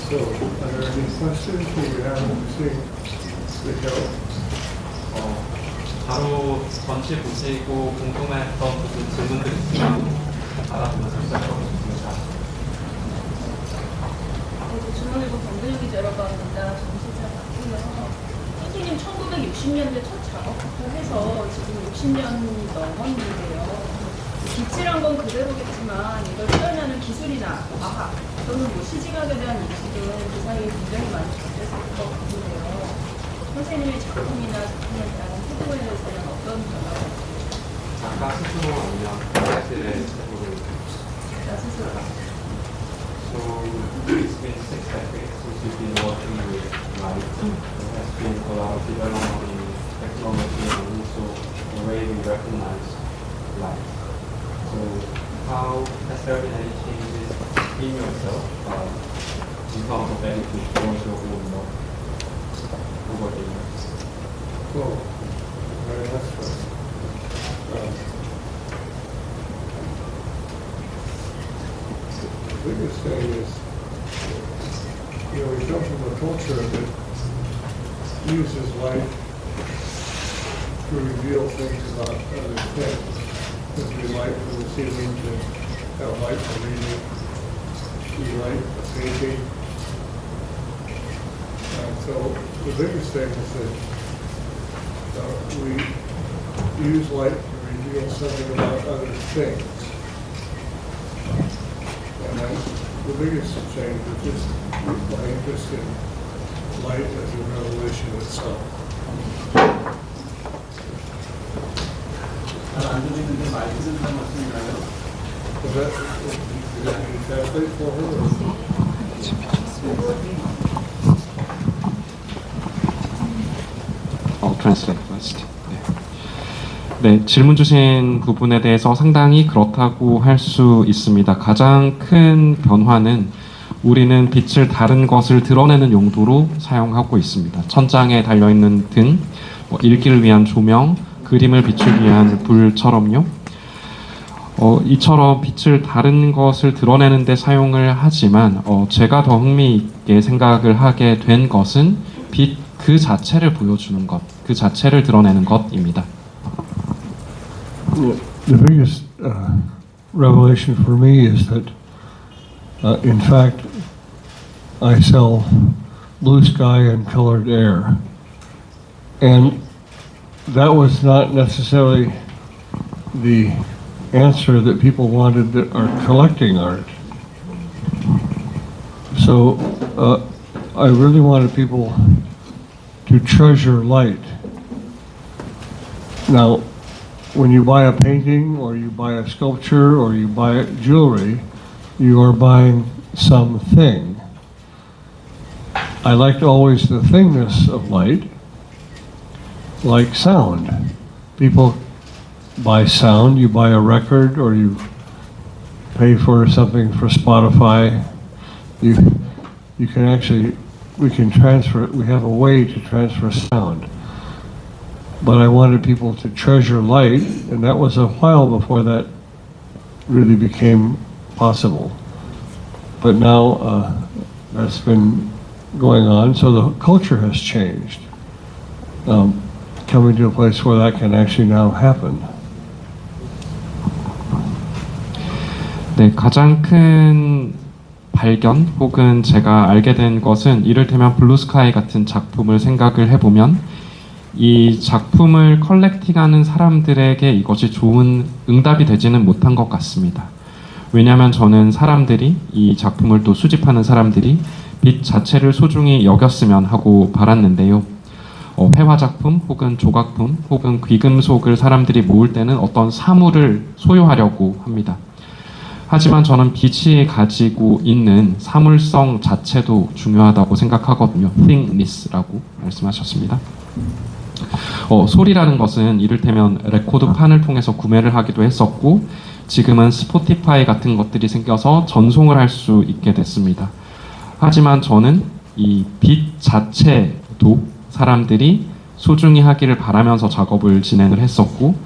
So, are there any questions that you have to see the help? 바로 전체 보시고 궁금했던 부분 질문들 있으면 알아보면서 시작하고 싶습니다. 중앙일보 정근영 기자 여러분입니다. 정시자 맞고요. 선생님 1960년대 첫 작업부터 해서 지금 60년이 넘었는데요. 빛이란 건 그대로겠지만 이걸 표현하는 기술이나 과학 또는 시직학에 대한 인식은 그 사이에 굉장히 많이 바뀌었을 것 같은데요. 선생님의 작품이나 작품에 따른 태도에 대해서는 어떤 변화가 있을까요? 작가 스스로 아니면 사실의 태도를 작가 스스로. So it's been 6 decades since you've been working with light. There has been a lot of development in technology and also the way we recognize light. So how has there been any changes in yourself in terms of editing towards your own work over the years? Well, very much so. The biggest thing is, we come from a culture that uses light to reveal things about other things. If we light from the ceiling to have light for reading, we light for painting. And so the biggest thing is that we use light to reveal something about other things. And the biggest change is just my interest in light as a revelation itself. 안 들리는데 마이크 쓴다는 말씀인가요? Is that, can you translate for her? Translate first. 네, 질문 주신 부분에 대해서 상당히 그렇다고 할 수 있습니다. 가장 큰 변화는 우리는 빛을 다른 것을 드러내는 용도로 사용하고 있습니다. 천장에 달려있는 등, 읽기를 위한 조명, 그림을 비추기 위한 불처럼요. 이처럼 빛을 다른 것을 드러내는 데 사용을 하지만 제가 더 흥미있게 생각을 하게 된 것은 빛 그 자체를 보여주는 것, 그 자체를 드러내는 것입니다. The biggest revelation for me is that, in fact, I sell blue sky and colored air, and that was not necessarily the answer that people wanted that are collecting art. So I really wanted people to treasure light. Now, when you buy a painting or you buy a sculpture or you buy jewelry, you are buying something. I liked always the thingness of light, like sound. People buy sound, you buy a record or you pay for something for Spotify. You can actually, we can transfer, we have a way to transfer sound. But I wanted people to treasure light, and that was a while before that really became possible. But now that's been going on, so the culture has changed, coming to a place where that can actually now happen. 네, 가장 큰 발견 혹은 제가 알게 된 것은 이를테면 블루스카이 같은 작품을 생각을 해보면 이 작품을 컬렉팅하는 사람들에게 이것이 좋은 응답이 되지는 못한 것 같습니다. 왜냐하면 저는 사람들이 이 작품을 또 수집하는 사람들이 빛 자체를 소중히 여겼으면 하고 바랐는데요. 회화 작품 혹은 조각품 혹은 귀금속을 사람들이 모을 때는 어떤 사물을 소유하려고 합니다. 하지만 저는 빛이 가지고 있는 사물성 자체도 중요하다고 생각하거든요. thingness라고 말씀하셨습니다. 소리라는 것은 이를테면 레코드판을 통해서 구매를 하기도 했었고 지금은 스포티파이 같은 것들이 생겨서 전송을 할 수 있게 됐습니다. 하지만 저는 이 빛 자체도 사람들이 소중히 하기를 바라면서 작업을 진행을 했었고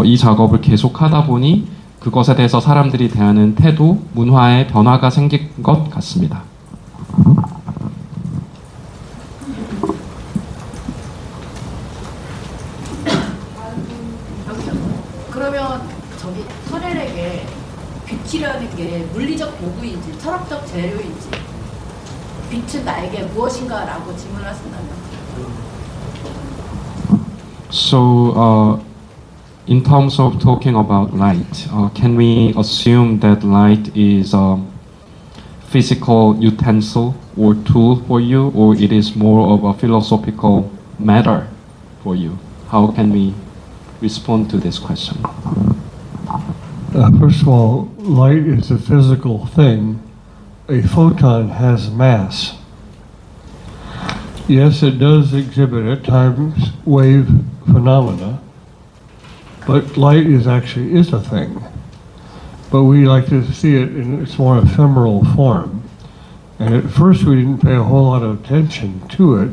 이 작업을 계속 하다 보니 그것에 대해서 사람들이 대하는 태도, 문화에 변화가 생긴 것 같습니다. 그러면 저기 터렐에게 빛이라는 게 물리적 도구인지 철학적 재료인지 빛은 나에게 무엇인가라고 질문하신다면 So, in terms of talking about light, can we assume that light is a physical utensil or tool for you, or it is more of a philosophical matter for you? How can we respond to this question? First of all, light is a physical thing. A photon has mass. Yes, it does exhibit at times wave phenomena, but light is a thing. But we like to see it in its more ephemeral form. And at first we didn't pay a whole lot of attention to it,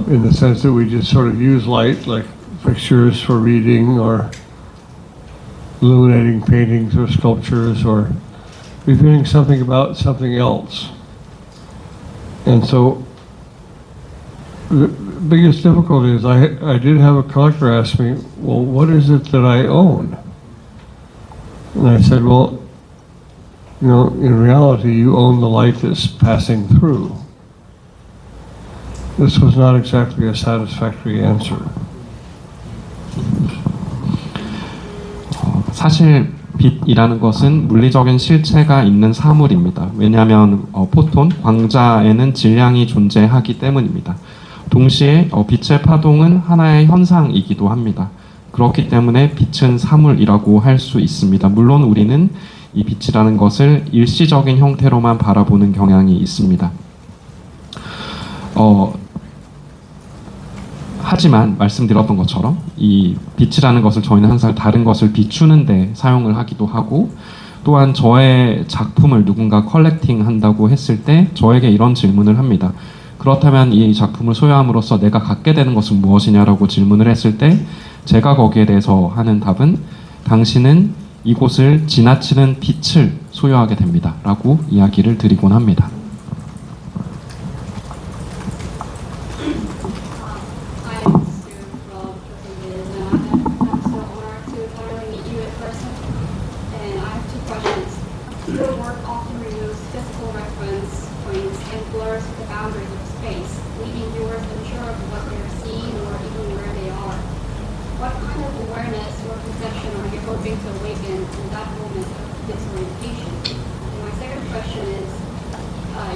in the sense that we just sort of use light like fixtures for reading or illuminating paintings or sculptures or revealing something about something else. And so the biggest difficulty is I did have a collector ask me, well, what is it that I own? And I said, well, you know, in reality, you own the light that's passing through. This was not exactly a satisfactory answer. 사실 빛이라는 것은 물리적인 실체가 있는 사물입니다. 왜냐하면 포톤, 광자에는 질량이 존재하기 때문입니다. 동시에 빛의 파동은 하나의 현상이기도 합니다. 그렇기 때문에 빛은 사물이라고 할 수 있습니다. 물론 우리는 이 빛이라는 것을 일시적인 형태로만 바라보는 경향이 있습니다. 하지만 말씀드렸던 것처럼 이 빛이라는 것을 저희는 항상 다른 것을 비추는 데 사용을 하기도 하고, 또한 저의 작품을 누군가 컬렉팅 한다고 했을 때 저에게 이런 질문을 합니다. 그렇다면 이 작품을 소유함으로써 내가 갖게 되는 것은 무엇이냐라고 질문을 했을 때 제가 거기에 대해서 하는 답은 당신은 이곳을 지나치는 빛을 소유하게 됩니다 라고 이야기를 드리곤 합니다.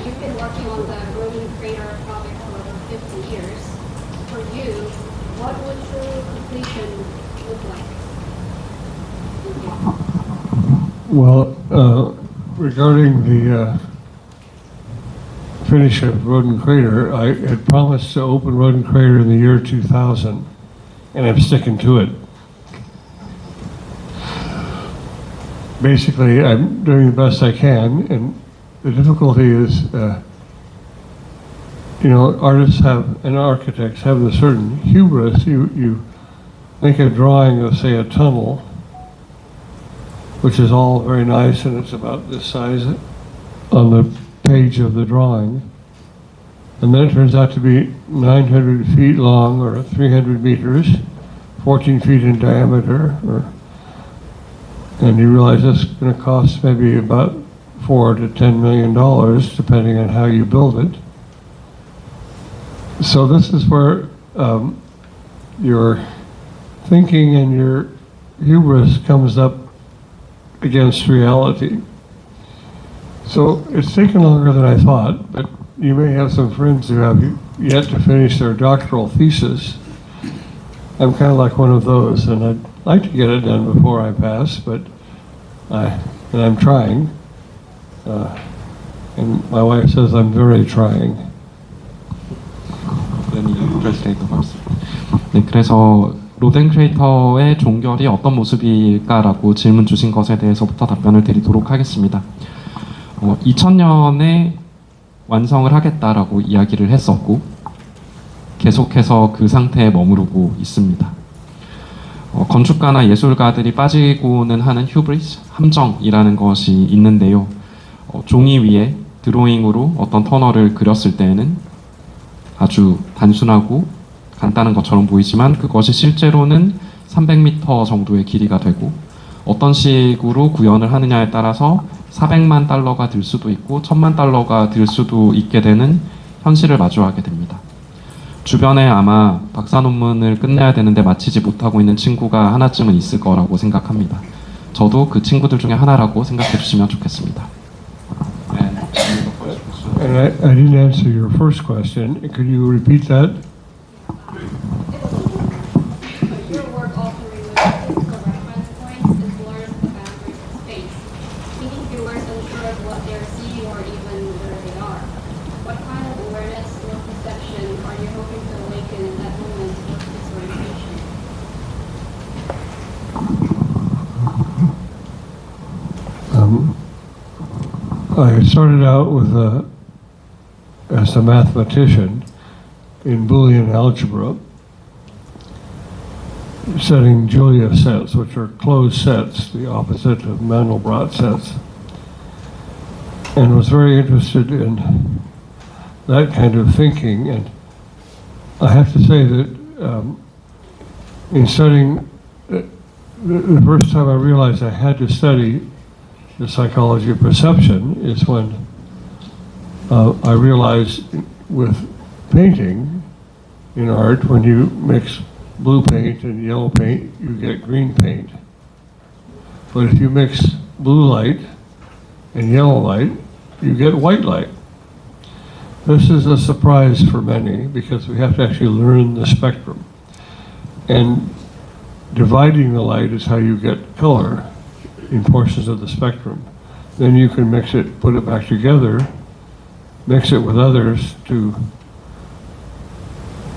You've been working on the Rodin Crater project for over 50 years. For you, what would true completion look like? Well, regarding the finish of Rodin Crater, I had promised to open Rodin Crater in the year 2000, and I'm sticking to it. Basically, I'm doing the best I can, and the difficulty is, artists have, and architects have a certain hubris. You make a drawing of, say, a tunnel, which is all very nice, and it's about this size on the page of the drawing. And then it turns out to be 900 feet long, or 300 meters, 14 feet in diameter, and you realize that's going to cost maybe about $4 to $10 million, depending on how you build it. So this is where your thinking and your hubris comes up against reality. So it's taken longer than I thought, but you may have some friends who have yet to finish their doctoral thesis. I'm kind of like one of those, and I'd like to get it done before I pass, but I'm trying. And my wife says I'm very trying. 네, 그래서 로덴 크레이터의 종결이 어떤 모습일까라고 질문 주신 것에 대해서부터 답변을 드리도록 하겠습니다. 2000년에 완성을 하겠다라고 이야기를 했었고 계속해서 그 상태에 머무르고 있습니다. 건축가나 예술가들이 빠지고는 하는 휴브리스, 함정이라는 것이 있는데요. 종이 위에 드로잉으로 어떤 터널을 그렸을 때에는 아주 단순하고 간단한 것처럼 보이지만 그것이 실제로는 300m 정도의 길이가 되고 어떤 식으로 구현을 하느냐에 따라서 400만 달러가 들 수도 있고 1000만 달러가 들 수도 있게 되는 현실을 마주하게 됩니다. 주변에 아마 박사 논문을 끝내야 되는데 마치지 못하고 있는 친구가 하나쯤은 있을 거라고 생각합니다. 저도 그 친구들 중에 하나라고 생각해 주시면 좋겠습니다. And I didn't answer your first question. Could you repeat that? Your work also removes physical reference points and blurs the boundaries of space, making viewers unsure of what they are seeing or even where they are. What kind of awareness or perception are you hoping to awaken in that moment of disorientation? I started out as a mathematician in Boolean algebra, setting Julia sets, which are closed sets, the opposite of Mandelbrot sets, and was very interested in that kind of thinking. And I have to say that in studying, the first time I realized I had to study the psychology of perception is when I realized with painting in art, when you mix blue paint and yellow paint, you get green paint. But if you mix blue light and yellow light, you get white light. This is a surprise for many because we have to actually learn the spectrum. And dividing the light is how you get color in portions of the spectrum. Then you can mix it, put it back together, mix it with others to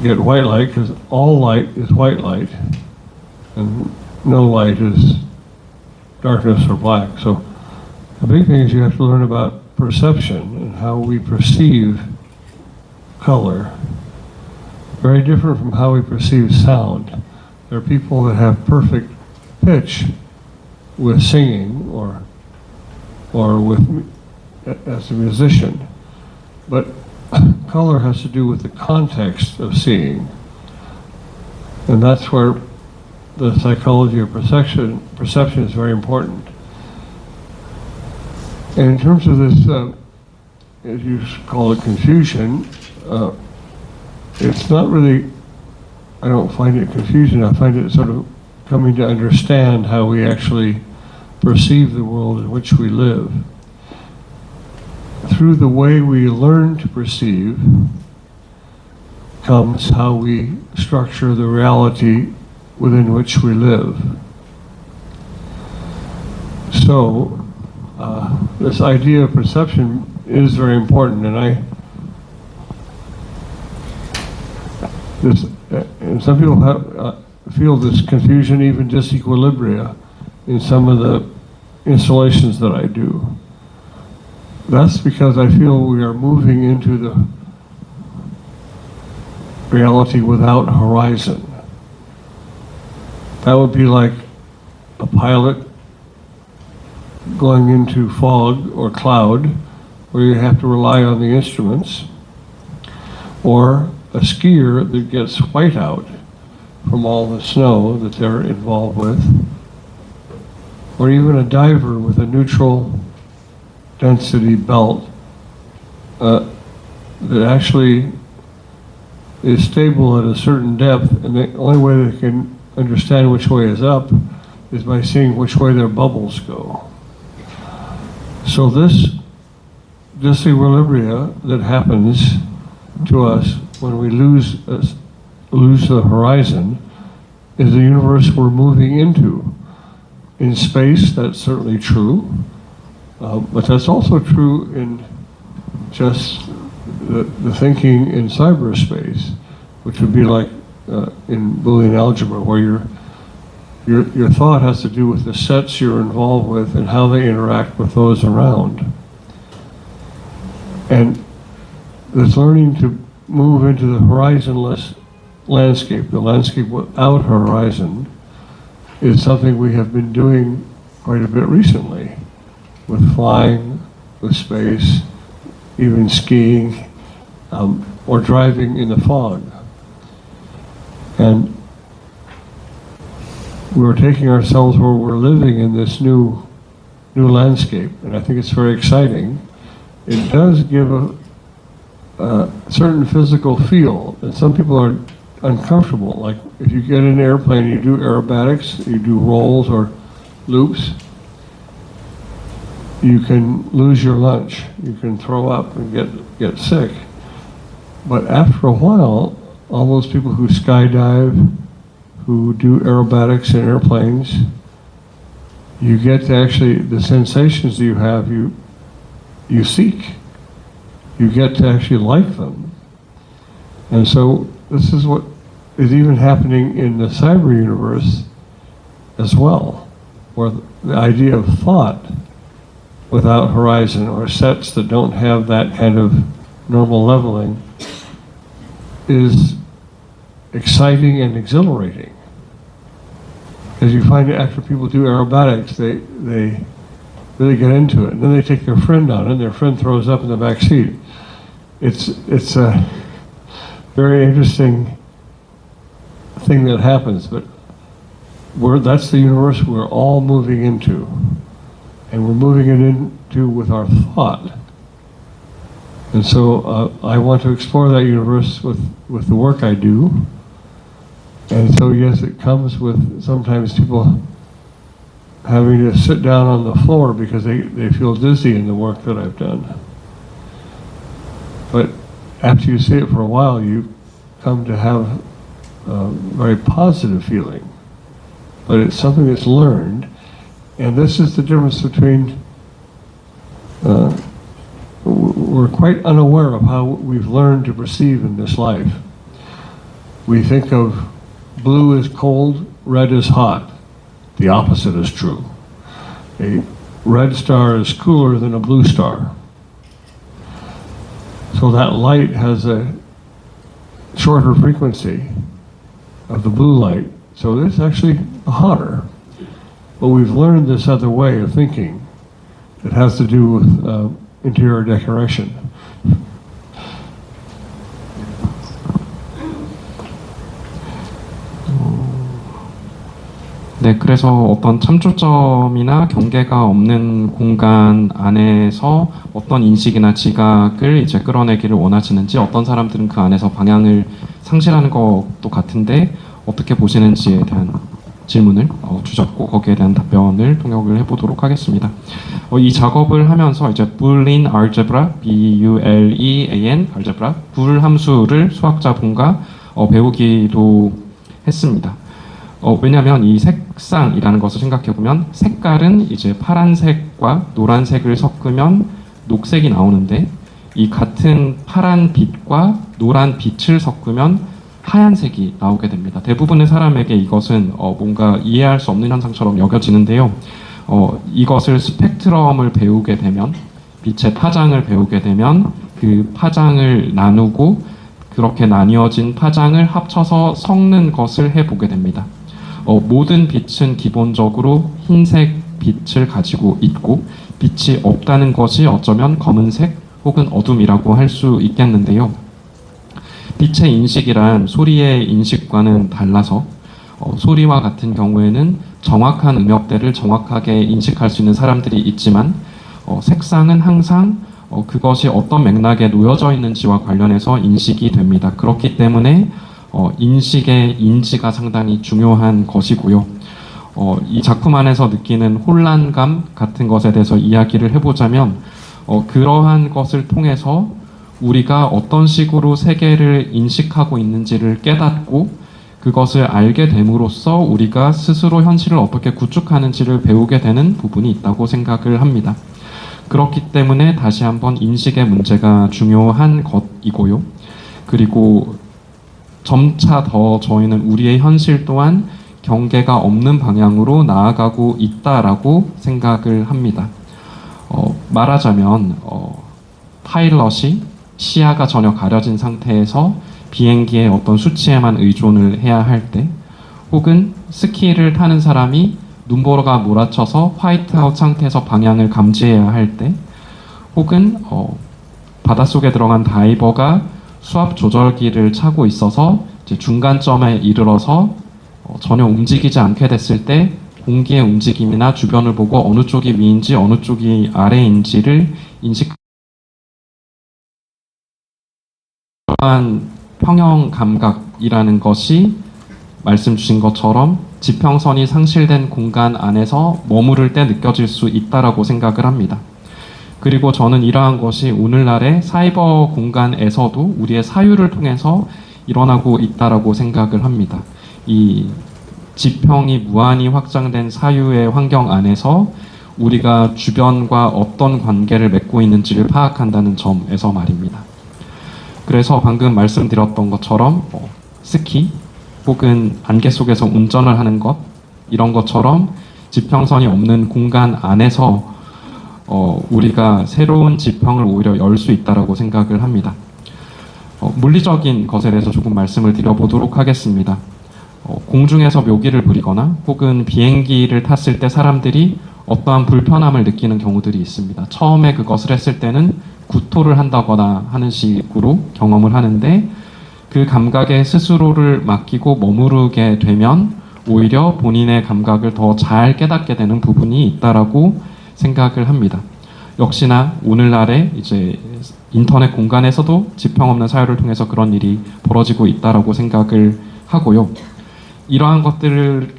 get white light, because all light is white light and no light is darkness or black. So the big thing is you have to learn about perception and how we perceive color. Very different from how we perceive sound. There are people that have perfect pitch with singing or with as a musician, but color has to do with the context of seeing, and that's where the psychology of perception is very important. And in terms of this, as you call it, confusion, it's not really, I don't find it confusion, I find it sort of coming to understand how we actually perceive the world in which we live. Through the way we learn to perceive comes how we structure the reality within which we live. So, this idea of perception is very important, and and some people feel this confusion, even disequilibria, in some of the installations that I do. That's because I feel we are moving into the reality without horizon. That would be like a pilot going into fog or cloud where you have to rely on the instruments, or a skier that gets whiteout from all the snow that they're involved with, or even a diver with a neutral density belt that actually is stable at a certain depth, and the only way they can understand which way is up is by seeing which way their bubbles go. So this disequilibria that happens to us when we lose the horizon is the universe we're moving into. In space, that's certainly true, but that's also true in just the thinking in cyberspace, which would be like in Boolean algebra, where your thought has to do with the sets you're involved with and how they interact with those around. And this learning to move into the horizonless landscape, the landscape without horizon, is something we have been doing quite a bit recently, with flying, with space, even skiing, or driving in the fog. And we're taking ourselves where we're living in this new landscape, and I think it's very exciting. It does give a certain physical feel, and some people are uncomfortable. Like if you get in an airplane, you do aerobatics, you do rolls or loops, you can lose your lunch, you can throw up and get sick. But after a while, all those people who skydive, who do aerobatics in airplanes, you get to actually, the sensations that you have, you seek. You get to actually like them. And so this is what is even happening in the cyber universe as well, where the idea of thought without horizon, or sets that don't have that kind of normal leveling, is exciting and exhilarating. Because you find that after people do aerobatics, they really get into it. And then they take their friend on it, and their friend throws up in the back seat. It's a very interesting thing that happens, but that's the universe we're all moving into. And we're moving it into with our thought. And so I want to explore that universe with the work I do. And so yes, it comes with sometimes people having to sit down on the floor because they feel dizzy in the work that I've done. But after you see it for a while, you come to have a very positive feeling. But it's something that's learned. And this is the difference between, we're quite unaware of how we've learned to perceive in this life. We think of blue is cold, red is hot. The opposite is true. A red star is cooler than a blue star. So that light has a shorter frequency of the blue light. So it's actually hotter. But we've learned this other way of thinking that has to do with interior decoration. 네, 그래서 어떤 참초점이나 경계가 없는 공간 안에서 어떤 인식이나 지각을 이제 끌어내기를 원하시는지, 어떤 사람들은 그 안에서 방향을 상실하는 것도 같은데 어떻게 보시는지에 대한 질문을 주셨고, 거기에 대한 답변을 통역을 해보도록 하겠습니다. 이 작업을 하면서 이제 Boolean algebra, B-U-L-E-A-N algebra, 불 함수를 수학자분과 배우기도 했습니다. 왜냐하면 이 색상이라는 것을 생각해보면, 색깔은 이제 파란색과 노란색을 섞으면 녹색이 나오는데, 이 같은 파란 빛과 노란 빛을 섞으면 하얀색이 나오게 됩니다. 대부분의 사람에게 이것은 뭔가 이해할 수 없는 현상처럼 여겨지는데요. 이것을 스펙트럼을 배우게 되면, 빛의 파장을 배우게 되면 그 파장을 나누고 그렇게 나뉘어진 파장을 합쳐서 섞는 것을 해보게 됩니다. 모든 빛은 기본적으로 흰색 빛을 가지고 있고, 빛이 없다는 것이 어쩌면 검은색 혹은 어둠이라고 할 수 있겠는데요. 빛의 인식이란 소리의 인식과는 달라서 소리와 같은 경우에는 정확한 음역대를 정확하게 인식할 수 있는 사람들이 있지만, 색상은 항상 그것이 어떤 맥락에 놓여져 있는지와 관련해서 인식이 됩니다. 그렇기 때문에 인식의 인지가 상당히 중요한 것이고요. 이 작품 안에서 느끼는 혼란감 같은 것에 대해서 이야기를 해보자면, 그러한 것을 통해서 우리가 어떤 식으로 세계를 인식하고 있는지를 깨닫고 그것을 알게 됨으로써 우리가 스스로 현실을 어떻게 구축하는지를 배우게 되는 부분이 있다고 생각을 합니다. 그렇기 때문에 다시 한번 인식의 문제가 중요한 것이고요. 그리고 점차 더 저희는 우리의 현실 또한 경계가 없는 방향으로 나아가고 있다라고 생각을 합니다. 말하자면 파일럿이 시야가 전혀 가려진 상태에서 비행기의 어떤 수치에만 의존을 해야 할 때, 혹은 스키를 타는 사람이 눈보라가 몰아쳐서 화이트아웃 상태에서 방향을 감지해야 할 때, 혹은 바닷속에 들어간 다이버가 수압 조절기를 차고 있어서 이제 중간점에 이르러서 전혀 움직이지 않게 됐을 때 공기의 움직임이나 주변을 보고 어느 쪽이 위인지 어느 쪽이 아래인지를 인식한 평형 감각이라는 것이 말씀 주신 것처럼 지평선이 상실된 공간 안에서 머무를 때 느껴질 수 있다라고 생각을 합니다. 그리고 저는 이러한 것이 오늘날의 사이버 공간에서도 우리의 사유를 통해서 일어나고 있다라고 생각을 합니다. 이 지평이 무한히 확장된 사유의 환경 안에서 우리가 주변과 어떤 관계를 맺고 있는지를 파악한다는 점에서 말입니다. 그래서 방금 말씀드렸던 것처럼 스키 혹은 안개 속에서 운전을 하는 것, 이런 것처럼 지평선이 없는 공간 안에서 우리가 새로운 지평을 오히려 열 수 있다고 생각을 합니다. 물리적인 것에 대해서 조금 말씀을 드려보도록 하겠습니다. 공중에서 묘기를 부리거나 혹은 비행기를 탔을 때 사람들이 어떠한 불편함을 느끼는 경우들이 있습니다. 처음에 그것을 했을 때는 구토를 한다거나 하는 식으로 경험을 하는데, 그 감각에 스스로를 맡기고 머무르게 되면 오히려 본인의 감각을 더 잘 깨닫게 되는 부분이 있다라고 생각을 합니다. 역시나 오늘날의 이제 인터넷 공간에서도 지평 없는 사유를 통해서 그런 일이 벌어지고 있다라고 생각을 하고요. 이러한 것들을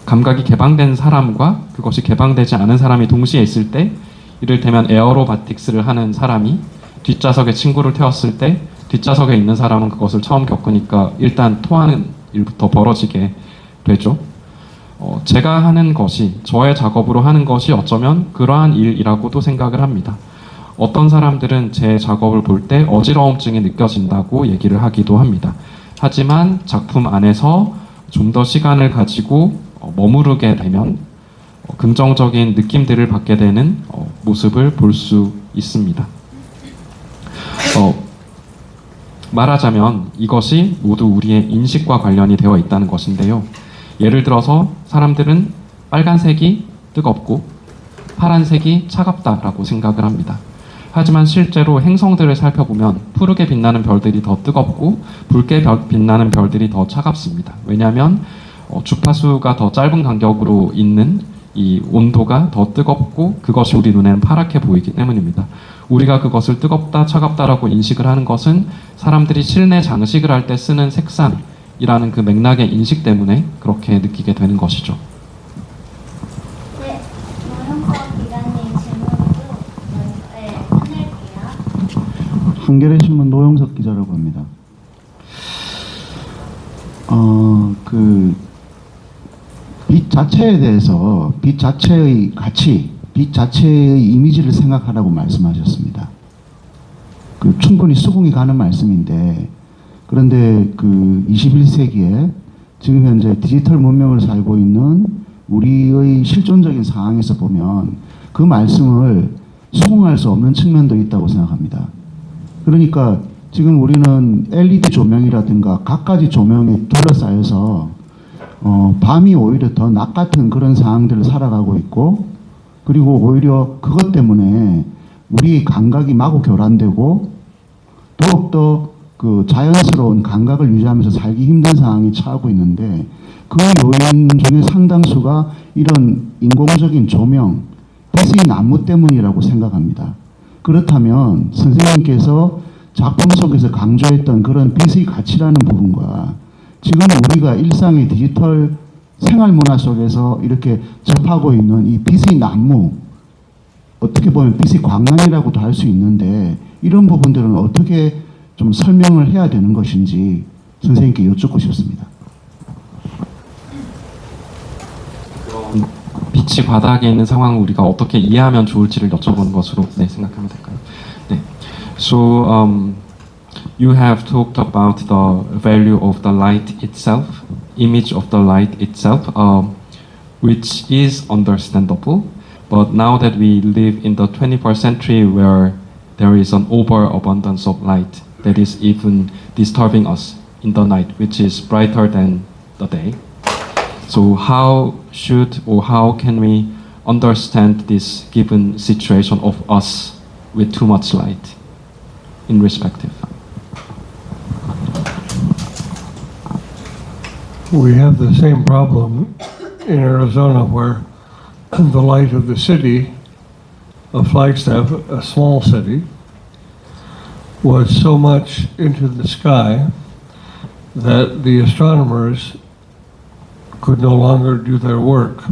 감각이 개방된 사람과 그것이 개방되지 않은 사람이 동시에 있을 때, 이를테면 에어로바틱스를 하는 사람이 뒷좌석에 친구를 태웠을 때 뒷좌석에 있는 사람은 그것을 처음 겪으니까 일단 토하는 일부터 벌어지게 되죠. 제가 하는 것이, 저의 작업으로 하는 것이 어쩌면 그러한 일이라고도 생각을 합니다. 어떤 사람들은 제 작업을 볼 때 어지러움증이 느껴진다고 얘기를 하기도 합니다. 하지만 작품 안에서 좀 더 시간을 가지고 머무르게 되면 긍정적인 느낌들을 받게 되는 모습을 볼 수 있습니다. 말하자면 이것이 모두 우리의 인식과 관련이 되어 있다는 것인데요. 예를 들어서 사람들은 빨간색이 뜨겁고 파란색이 차갑다라고 생각을 합니다. 하지만 실제로 행성들을 살펴보면 푸르게 빛나는 별들이 더 뜨겁고 붉게 빛나는 별들이 더 차갑습니다. 왜냐하면 주파수가 더 짧은 간격으로 있는 이 온도가 더 뜨겁고 그것이 우리 눈에는 파랗게 보이기 때문입니다. 우리가 그것을 뜨겁다, 차갑다라고 인식을 하는 것은 사람들이 실내 장식을 할 때 쓰는 색상이라는 그 맥락의 인식 때문에 그렇게 느끼게 되는 것이죠. 네, 노영석 기자님 질문도 끝낼게요. 한겨레 신문 노영석 기자라고 합니다. 빛 자체에 대해서 빛 자체의 가치, 빛 자체의 이미지를 생각하라고 말씀하셨습니다. 충분히 수긍이 가는 말씀인데, 그런데 21세기에 지금 현재 디지털 문명을 살고 있는 우리의 실존적인 상황에서 보면 그 말씀을 수긍할 수 없는 측면도 있다고 생각합니다. 그러니까 지금 우리는 LED 조명이라든가 갖가지 조명에 둘러싸여서 밤이 오히려 더 낮 같은 그런 상황들을 살아가고 있고, 그리고 오히려 그것 때문에 우리 감각이 마구 교란되고 더욱더 자연스러운 감각을 유지하면서 살기 힘든 상황이 처하고 있는데, 그 요인 중에 상당수가 이런 인공적인 조명, 빛의 난무 때문이라고 생각합니다. 그렇다면 선생님께서 작품 속에서 강조했던 그런 빛의 가치라는 부분과 지금 우리가 일상의 디지털 생활 문화 속에서 이렇게 접하고 있는 이 빛의 난무, 어떻게 보면 빛의 광란이라고도 할 수 있는데, 이런 부분들은 어떻게 좀 설명을 해야 되는 것인지 선생님께 여쭙고 싶습니다. 빛이 바닥에 있는 상황을 우리가 어떻게 이해하면 좋을지를 여쭤보는 것으로 생각하면 될까요? 네. So you have talked about the value of the light itself, image of the light itself, which is understandable. But now that we live in the 21st century where there is an overabundance of light that is even disturbing us in the night, which is brighter than the day, So how should or how can we understand this given situation of us with too much light in respective? We have the same problem in Arizona where the light of the city of Flagstaff, a small city, was so much into the sky that the astronomers could no longer do their work.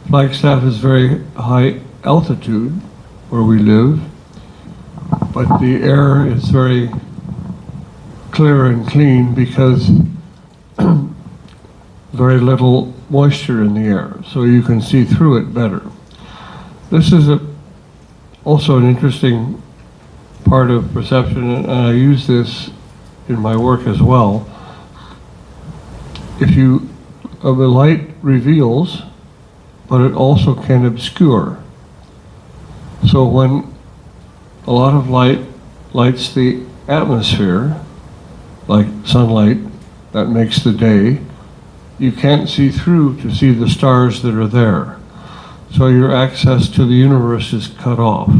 Flagstaff is very high altitude where we live, but the air is very clear and clean because very little moisture in the air, so you can see through it better. This is also an interesting part of perception, and I use this in my work as well. The light reveals, but it also can obscure. So when a lot of light lights the atmosphere, like sunlight that makes the day, you can't see through to see the stars that are there. So your access to the universe is cut off.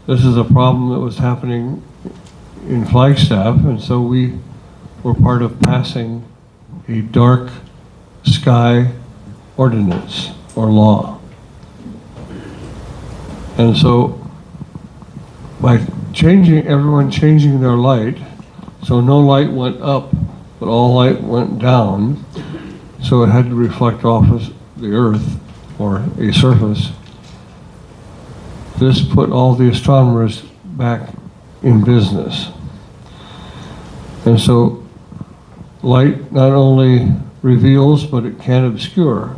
This is a problem that was happening in Flagstaff, and so we were part of passing a dark sky ordinance or law. And so by everyone changing their light, so no light went up, but all light went down, so it had to reflect off of the earth or a surface. This put all the astronomers back in business. And so light not only reveals, but it can obscure.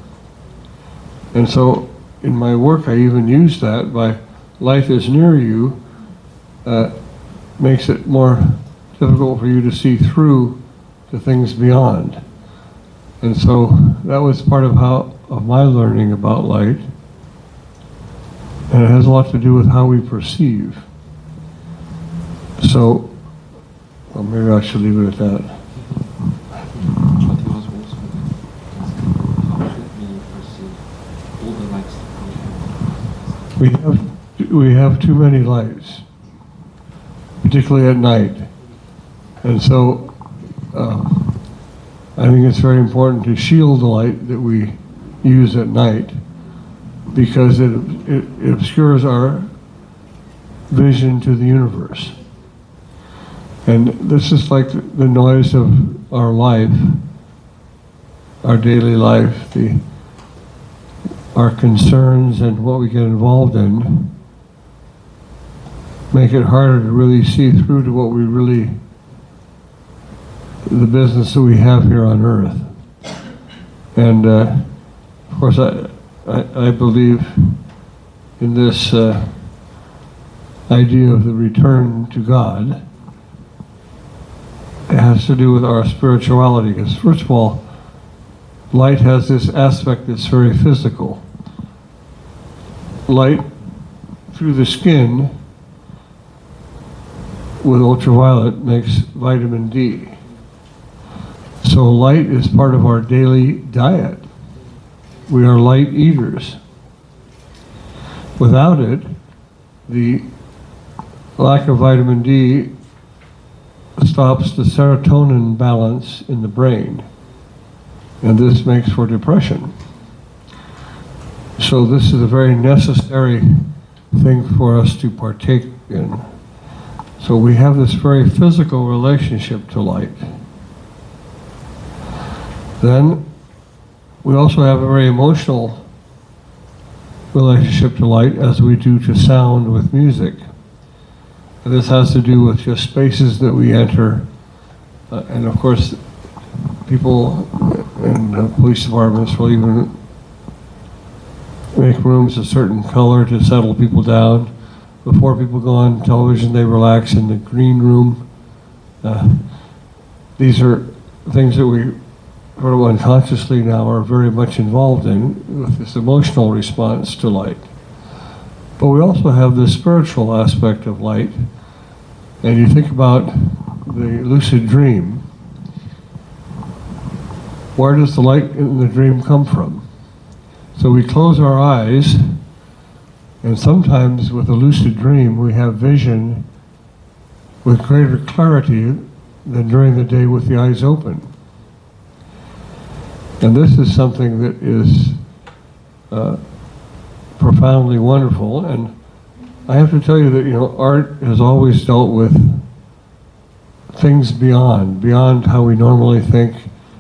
And so in my work, I even use that by light is near you, makes it more difficult for you to see through to things beyond. And so that was part of my learning about light. And it has a lot to do with how we perceive. So, well, maybe I should leave it at that. But he was also how should we perceive all the lights that We have too many lights, particularly at night. And so I think it's very important to shield the light that we use at night because it obscures our vision to the universe. And this is like the noise of our life, our daily life, our concerns and what we get involved in make it harder to really see through to what we really, the business that we have here on earth. And of course I believe in this idea of the return to God. It has to do with our spirituality, because first of all, light has this aspect that's very physical. Light through the skin with ultraviolet makes vitamin D. So light is part of our daily diet. We are light eaters. Without it, the lack of vitamin D stops the serotonin balance in the brain, and this makes for depression. So this is a very necessary thing for us to partake in. So we have this very physical relationship to light. Then we also have a very emotional relationship to light, as we do to sound with music. And this has to do with just spaces that we enter, and of course people in police departments will even make rooms a certain color to settle people down. Before people go on television, they relax in the green room. These are things that we sort of unconsciously now are very much involved in with this emotional response to light. But we also have the spiritual aspect of light. And you think about the lucid dream. where does the light in the dream come from? So we close our eyes, and sometimes with a lucid dream, we have vision with greater clarity than during the day with the eyes open. And this is something that is profoundly wonderful. And I have to tell you that, art has always dealt with things beyond how we normally think,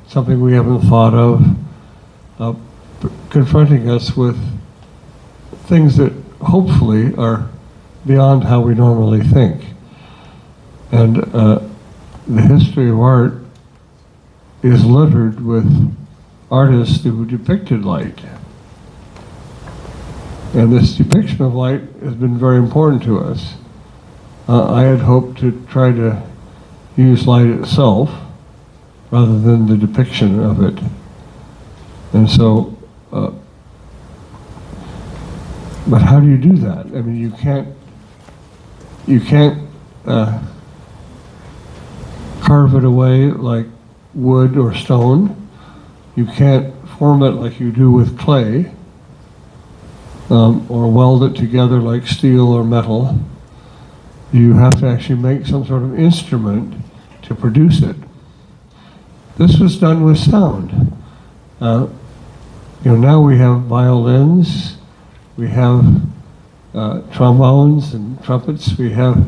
something we haven't thought of, confronting us with things that hopefully are beyond how we normally think. And the history of art is littered with artists who depicted light. And this depiction of light has been very important to us. I had hoped to try to use light itself rather than the depiction of it. And so, but how do you do that? I mean, you can't carve it away like wood or stone. You can't form it like you do with clay, or weld it together like steel or metal. You have to actually make some sort of instrument to produce it. This was done with sound. Now we have violins, we have trombones and trumpets, we have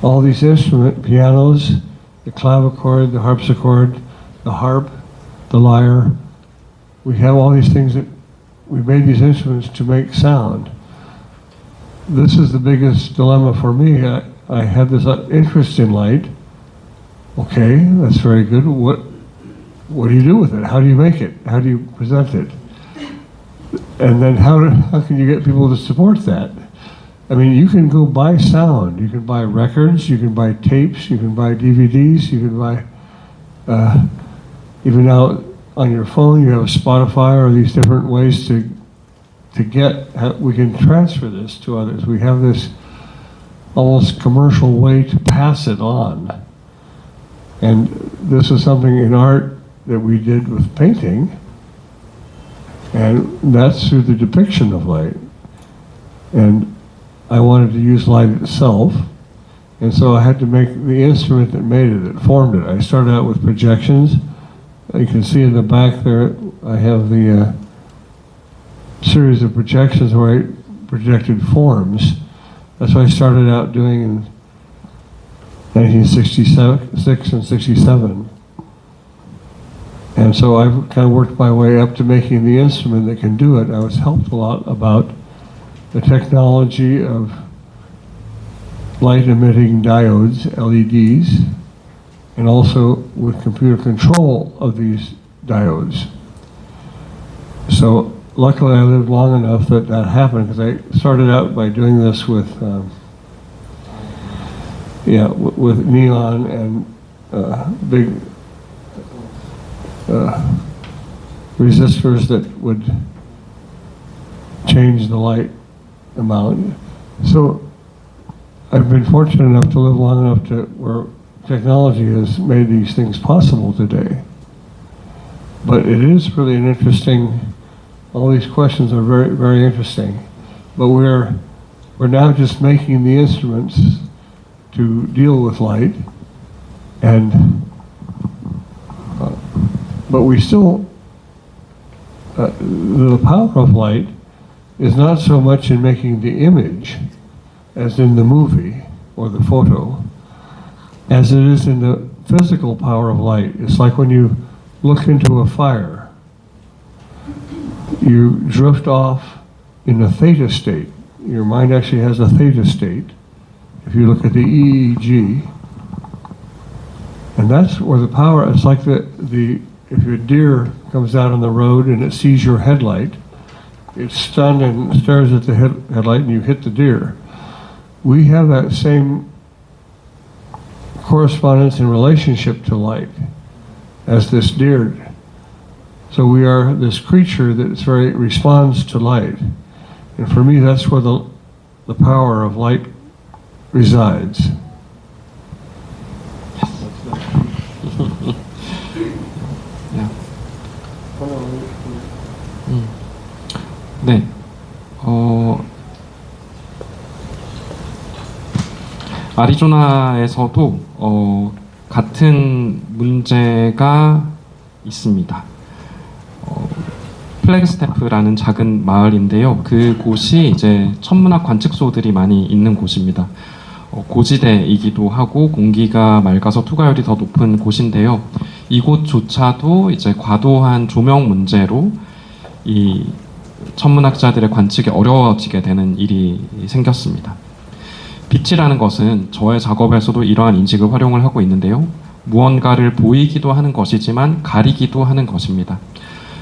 all these instruments, pianos, the clavichord, the harpsichord, the harp, the lyre. We have all these things that we made these instruments to make sound. This is the biggest dilemma for me. I had this interest in light. Okay, that's very good. What do you do with it? How do you make it? How do you present it? And then how can you get people to support that? I mean, you can go buy sound. You can buy records. You can buy tapes. You can buy DVDs. You can buy, even now on your phone, you have Spotify or these different ways to we can transfer this to others. We have this almost commercial way to pass it on. And this is something in art that we did with painting, and that's through the depiction of light. And I wanted to use light itself, and so I had to make the instrument that made it, that formed it. I started out with projections. You can see in the back there, I have the series of projections where I projected forms. That's what I started out doing in 1966 and 67. And so I've kind of worked my way up to making the instrument that can do it. I was helped a lot about the technology of light-emitting diodes, LEDs, and also with computer control of these diodes. So luckily I lived long enough that happened, because I started out by doing this with neon and big resistors that would change the light amount. So I've been fortunate enough to live long enough to where technology has made these things possible today. But it is really an interesting, all these questions are very, very interesting. But we're now just making the instruments to deal with light, and but we still, the power of light is not so much in making the image as in the movie or the photo, as it is in the physical power of light. It's like when you look into a fire, you drift off in a theta state. Your mind actually has a theta state. If you look at the EEG, and that's where the power, it's like if a deer comes out on the road and it sees your headlight, it's stunned and stares at the headlight and you hit the deer. We have that same correspondence and relationship to light as this deer. So we are this creature that responds to light. And for me, that's where the power of light resides. 네. 아리조나에서도 같은 문제가 있습니다. 플래그스태프라는 작은 마을인데요. 그곳이 이제 천문학 관측소들이 많이 있는 곳입니다. 고지대이기도 하고 공기가 맑아서 투과율이 더 높은 곳인데요. 이곳조차도 이제 과도한 조명 문제로 이 천문학자들의 관측이 어려워지게 되는 일이 생겼습니다. 빛이라는 것은 저의 작업에서도 이러한 인식을 활용을 하고 있는데요. 무언가를 보이기도 하는 것이지만 가리기도 하는 것입니다.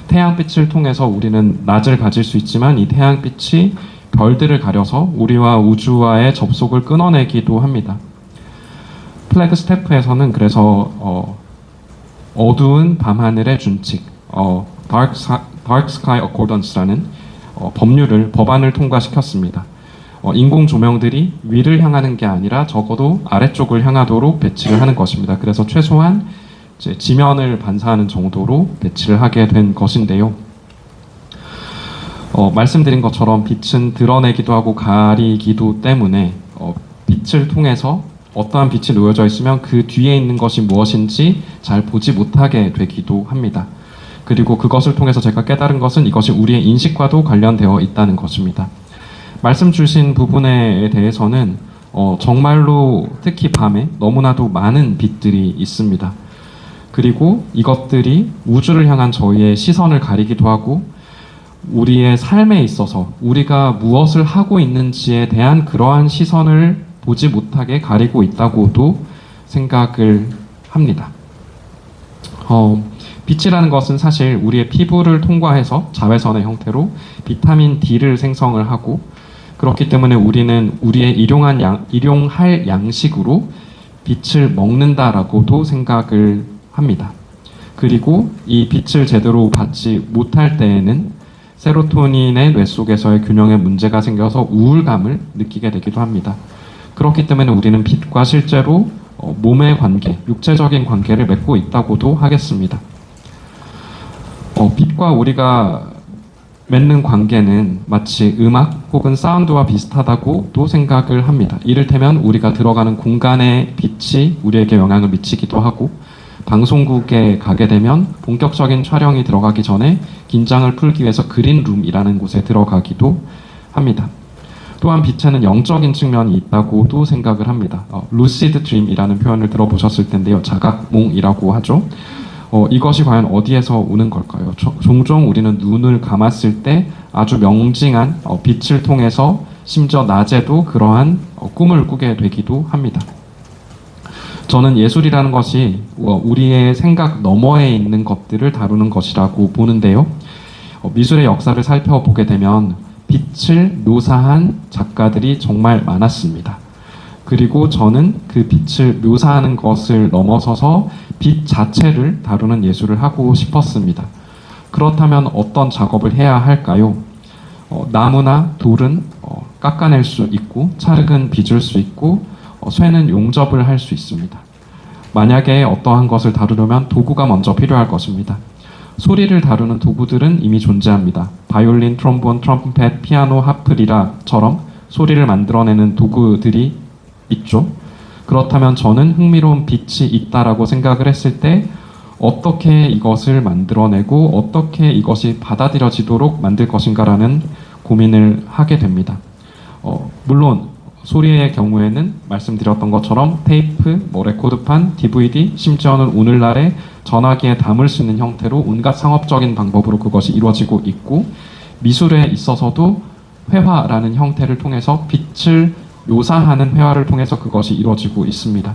태양빛을 통해서 우리는 낮을 가질 수 있지만 이 태양빛이 별들을 가려서 우리와 우주와의 접속을 끊어내기도 합니다. 플래그스태프에서는 그래서 어두운 밤하늘의 준칙, Dark Sky Accordance라는 법안을 통과시켰습니다. 인공 조명들이 위를 향하는 게 아니라 적어도 아래쪽을 향하도록 배치를 하는 것입니다. 그래서 최소한 이제 지면을 반사하는 정도로 배치를 하게 된 것인데요. 말씀드린 것처럼 빛은 드러내기도 하고 가리기도 때문에 빛을 통해서 어떠한 빛이 놓여져 있으면 그 뒤에 있는 것이 무엇인지 잘 보지 못하게 되기도 합니다. 그리고 그것을 통해서 제가 깨달은 것은 이것이 우리의 인식과도 관련되어 있다는 것입니다. 말씀 주신 부분에 대해서는 정말로 특히 밤에 너무나도 많은 빛들이 있습니다. 그리고 이것들이 우주를 향한 저희의 시선을 가리기도 하고 우리의 삶에 있어서 우리가 무엇을 하고 있는지에 대한 그러한 시선을 보지 못하게 가리고 있다고도 생각을 합니다. 빛이라는 것은 사실 우리의 피부를 통과해서 자외선의 형태로 비타민 D를 생성을 하고 그렇기 때문에 우리는 우리의 일용할 양식으로 빛을 먹는다라고도 생각을 합니다. 그리고 이 빛을 제대로 받지 못할 때에는 세로토닌의 뇌 속에서의 균형에 문제가 생겨서 우울감을 느끼게 되기도 합니다. 그렇기 때문에 우리는 빛과 실제로 몸의 관계, 육체적인 관계를 맺고 있다고도 하겠습니다. 빛과 우리가 맺는 관계는 마치 음악 혹은 사운드와 비슷하다고도 생각을 합니다. 이를테면 우리가 들어가는 공간의 빛이 우리에게 영향을 미치기도 하고 방송국에 가게 되면 본격적인 촬영이 들어가기 전에 긴장을 풀기 위해서 그린룸이라는 곳에 들어가기도 합니다. 또한 빛에는 영적인 측면이 있다고도 생각을 합니다. 루시드 드림이라는 표현을 들어보셨을 텐데요. 자각몽이라고 하죠. 이것이 과연 어디에서 오는 걸까요? 종종 우리는 눈을 감았을 때 아주 명징한 빛을 통해서 심지어 낮에도 그러한 꿈을 꾸게 되기도 합니다. 저는 예술이라는 것이 우리의 생각 너머에 있는 것들을 다루는 것이라고 보는데요. 미술의 역사를 살펴보게 되면 빛을 묘사한 작가들이 정말 많았습니다. 그리고 저는 그 빛을 묘사하는 것을 넘어서서 빛 자체를 다루는 예술을 하고 싶었습니다. 그렇다면 어떤 작업을 해야 할까요? 나무나 돌은 깎아낼 수 있고 찰흙은 빚을 수 있고 쇠는 용접을 할 수 있습니다. 만약에 어떠한 것을 다루려면 도구가 먼저 필요할 것입니다. 소리를 다루는 도구들은 이미 존재합니다. 바이올린, 트롬본, 트럼펫, 피아노, 하프, 리라처럼 소리를 만들어내는 도구들이 있죠. 그렇다면 저는 흥미로운 빛이 있다라고 생각을 했을 때 어떻게 이것을 만들어내고 어떻게 이것이 받아들여지도록 만들 것인가라는 고민을 하게 됩니다. 물론 소리의 경우에는 말씀드렸던 것처럼 테이프, 레코드판, DVD, 심지어는 오늘날의 전화기에 담을 수 있는 형태로 온갖 상업적인 방법으로 그것이 이루어지고 있고 미술에 있어서도 회화라는 형태를 통해서 빛을 묘사하는 회화를 통해서 그것이 이루어지고 있습니다.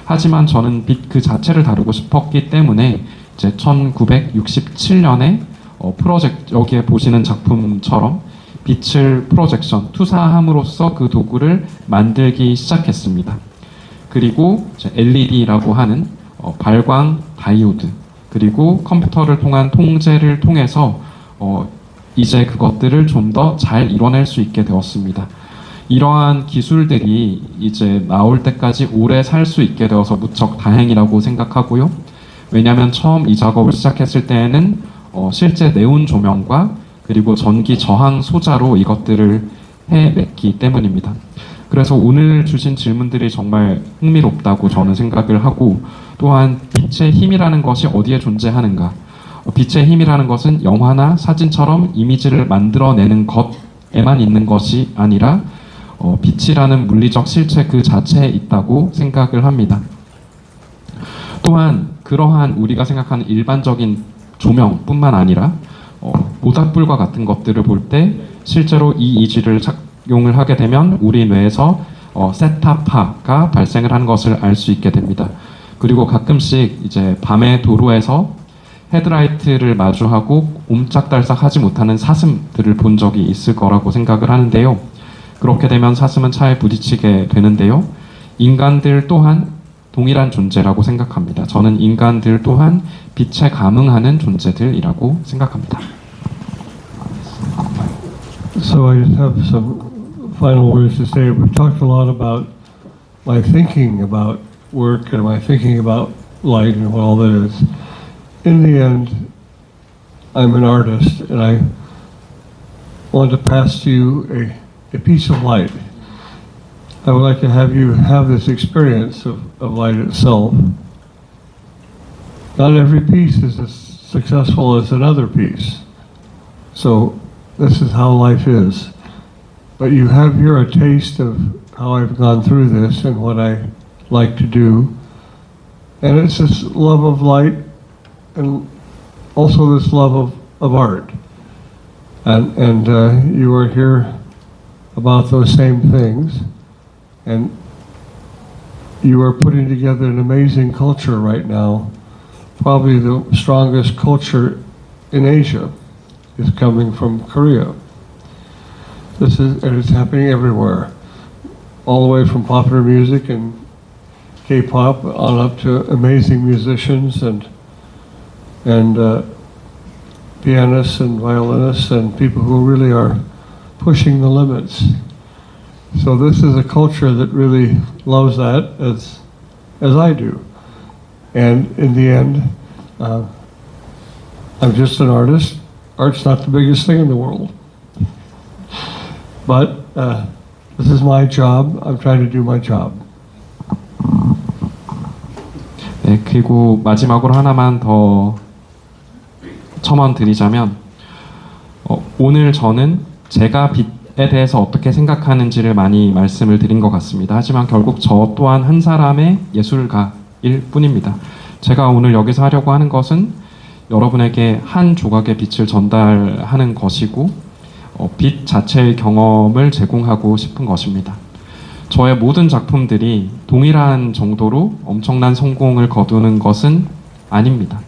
하지만 저는 빛 그 자체를 다루고 싶었기 때문에 이제 1967년에 프로젝트 여기에 보시는 작품처럼 빛을 프로젝션, 투사함으로써 그 도구를 만들기 시작했습니다. 그리고 LED라고 하는 발광 다이오드 그리고 컴퓨터를 통한 통제를 통해서 이제 그것들을 좀 더 잘 이뤄낼 수 있게 되었습니다. 이러한 기술들이 이제 나올 때까지 오래 살 수 있게 되어서 무척 다행이라고 생각하고요. 왜냐하면 처음 이 작업을 시작했을 때에는 실제 네온 조명과 그리고 전기 저항 소자로 이것들을 해냈기 때문입니다. 그래서 오늘 주신 질문들이 정말 흥미롭다고 저는 생각을 하고, 또한 빛의 힘이라는 것이 어디에 존재하는가? 빛의 힘이라는 것은 영화나 사진처럼 이미지를 만들어내는 것에만 있는 것이 아니라 빛이라는 물리적 실체 그 자체에 있다고 생각을 합니다. 또한 그러한 우리가 생각하는 일반적인 조명뿐만 아니라 모닥불과 같은 것들을 볼 때 실제로 이 이지를 작용을 하게 되면 우리 뇌에서 세타파가 발생을 하는 것을 알 수 있게 됩니다. 그리고 가끔씩 이제 밤에 도로에서 헤드라이트를 마주하고 옴짝달싹하지 못하는 사슴들을 본 적이 있을 거라고 생각을 하는데요. 그렇게 되면 사슴은 차에 부딪히게 되는데요. 인간들 또한 동일한 존재라고 생각합니다. 저는 인간들 또한 빛에 감응하는 존재들이라고 생각합니다. So I just have some final words to say. We've talked a lot about my thinking about work and my thinking about light and what all that is. In the end, I'm an artist, and I want to pass to you a piece of light. I would like to have you have this experience of light itself. Not every piece is as successful as another piece. So this is how life is. But you have here a taste of how I've gone through this and what I like to do. And it's this love of light and also this love of art. And you are here about those same things. And you are putting together an amazing culture right now. Probably the strongest culture in Asia is coming from Korea. And it's happening everywhere. All the way from popular music and K-pop on up to amazing musicians and pianists and violinists and people who really are pushing the limits. So this is a culture that really loves that as I do. And in the end, I'm just an artist. Art's not the biggest thing in the world. But this is my job. I'm trying to do my job. 네, 그리고 마지막으로 하나만 더 첨언 드리자면, 오늘 저는 제가 빛에 대해서 어떻게 생각하는지를 많이 말씀을 드린 것 같습니다. 하지만 결국 저 또한 한 사람의 예술가일 뿐입니다. 제가 오늘 여기서 하려고 하는 것은 여러분에게 한 조각의 빛을 전달하는 것이고, 빛 자체의 경험을 제공하고 싶은 것입니다. 저의 모든 작품들이 동일한 정도로 엄청난 성공을 거두는 것은 아닙니다.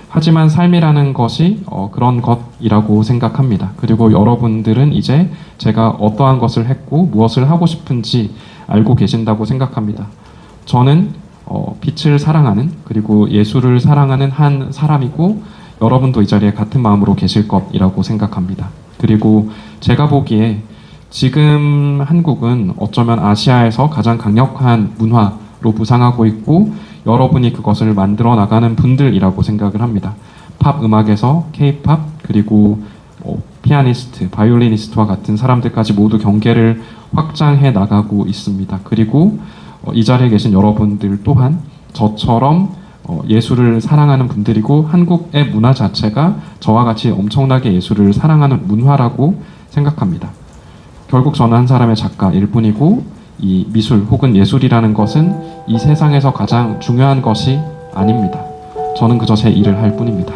하지만 삶이라는 것이 그런 것이라고 생각합니다. 그리고 여러분들은 이제 제가 어떠한 것을 했고 무엇을 하고 싶은지 알고 계신다고 생각합니다. 저는 빛을 사랑하는, 그리고 예술을 사랑하는 한 사람이고, 여러분도 이 자리에 같은 마음으로 계실 것이라고 생각합니다. 그리고 제가 보기에 지금 한국은 어쩌면 아시아에서 가장 강력한 문화로 부상하고 있고, 여러분이 그것을 만들어 나가는 분들이라고 생각을 합니다. 팝 음악에서 K-팝, 그리고 피아니스트, 바이올리니스트와 같은 사람들까지 모두 경계를 확장해 나가고 있습니다. 그리고 이 자리에 계신 여러분들 또한 저처럼 예술을 사랑하는 분들이고, 한국의 문화 자체가 저와 같이 엄청나게 예술을 사랑하는 문화라고 생각합니다. 결국 저는 한 사람의 작가일 뿐이고, 이 미술 혹은 예술이라는 것은 이 세상에서 가장 중요한 것이 아닙니다. 저는 그저 제 일을 할 뿐입니다.